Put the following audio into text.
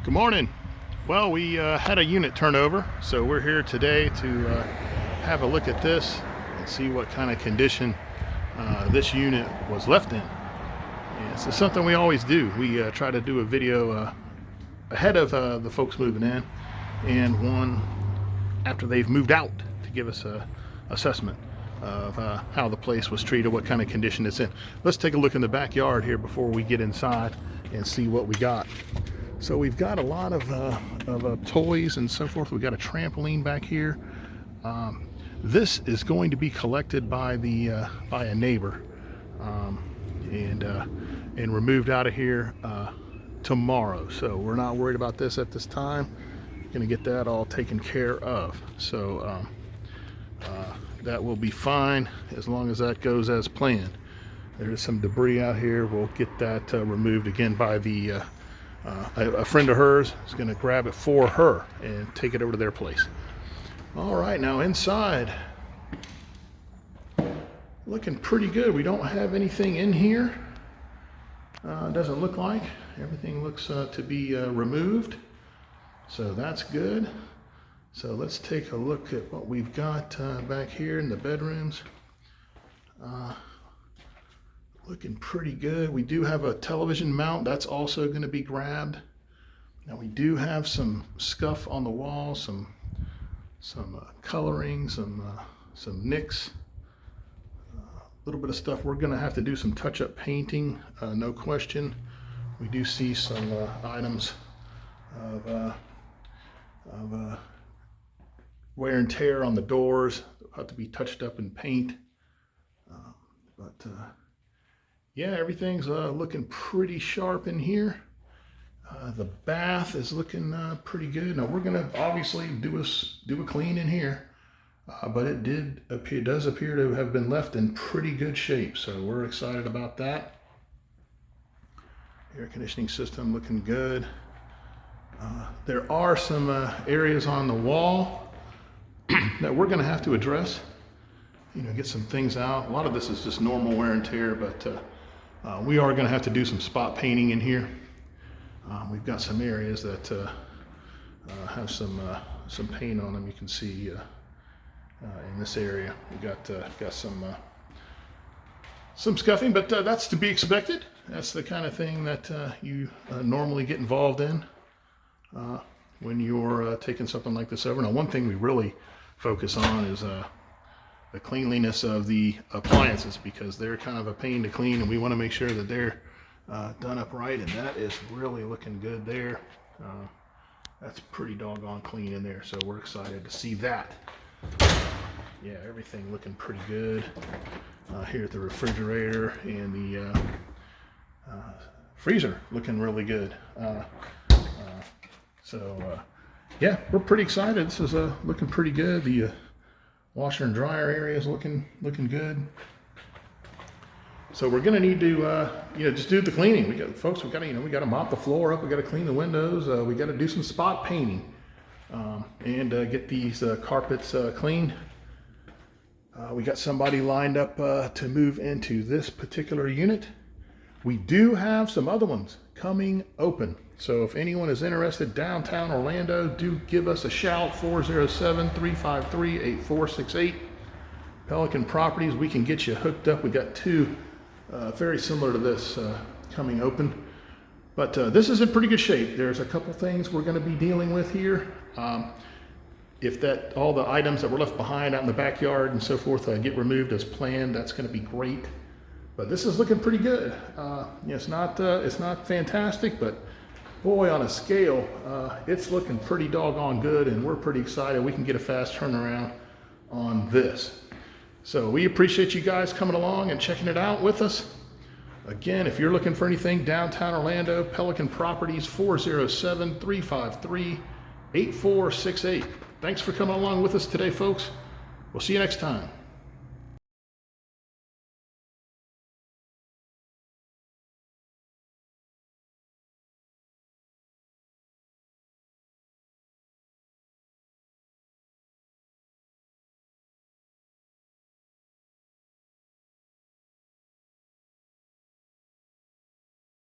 Good morning. Well, we had a unit turnover, so we're here today to have a look at this and see what kind of condition this unit was left in. And it's something we always do. We try to do a video ahead of the folks moving in and one after they've moved out to give us a assessment of how the place was treated, what kind of condition it's in. Let's take a look in the backyard here before we get inside and see what we got. So we've got a lot of toys and so forth. We've got a trampoline back here. This is going to be collected by a neighbor and removed out of here tomorrow. So we're not worried about this at this time. Going to get that all taken care of. So that will be fine as long as that goes as planned. There's some debris out here. We'll get that removed again by a friend of hers is going to grab it for her and take it over to their place. All right, now inside, looking pretty good. We don't have anything in here. Doesn't look like. Everything looks to be removed, so that's good. So let's take a look at what we've got back here in the bedrooms. Looking pretty good. We do have a television mount. That's also going to be grabbed. Now we do have some scuff on the wall, some coloring, some nicks, a little bit of stuff. We're going to have to do some touch-up painting, no question. We do see some items of wear and tear on the doors. They'll have to be touched up in paint, yeah, everything's looking pretty sharp in here. The bath is looking pretty good. Now we're gonna obviously do a clean in here, but it does appear to have been left in pretty good shape. So we're excited about that. Air conditioning system looking good. There are some areas on the wall that we're gonna have to address. You know, get some things out. A lot of this is just normal wear and tear, but we are going to have to do some spot painting in here. We've got some areas that have some paint on them. You can see in this area we got some scuffing, but that's to be expected. That's the kind of thing that you normally get involved in when you're taking something like this over. Now, one thing we really focus on is the cleanliness of the appliances, because they're kind of a pain to clean, and we want to make sure that they're done up right, and that is really looking good there. That's pretty doggone clean in there, so we're excited to see that. Yeah, everything looking pretty good here at the refrigerator, and the freezer looking really good. Yeah, we're pretty excited. This is looking pretty good. The washer and dryer area is looking good. So we're gonna need to just do the cleaning. We got we gotta mop the floor up. We gotta clean the windows. We gotta do some spot painting and get these carpets cleaned. We got somebody lined up to move into this particular unit. We do have some other ones coming open. So if anyone is interested downtown Orlando, do give us a shout, 407-353-8468. Pelican Properties, we can get you hooked up. We got two very similar to this coming open. But this is in pretty good shape. There's a couple things we're gonna be dealing with here. If all the items that were left behind out in the backyard and so forth get removed as planned, that's gonna be great. But this is looking pretty good. It's not fantastic, but boy, on a scale, it's looking pretty doggone good, and we're pretty excited we can get a fast turnaround on this. So we appreciate you guys coming along and checking it out with us. Again, if you're looking for anything downtown Orlando, Pelican Properties, 407-353-8468. Thanks for coming along with us today, folks. We'll see you next time.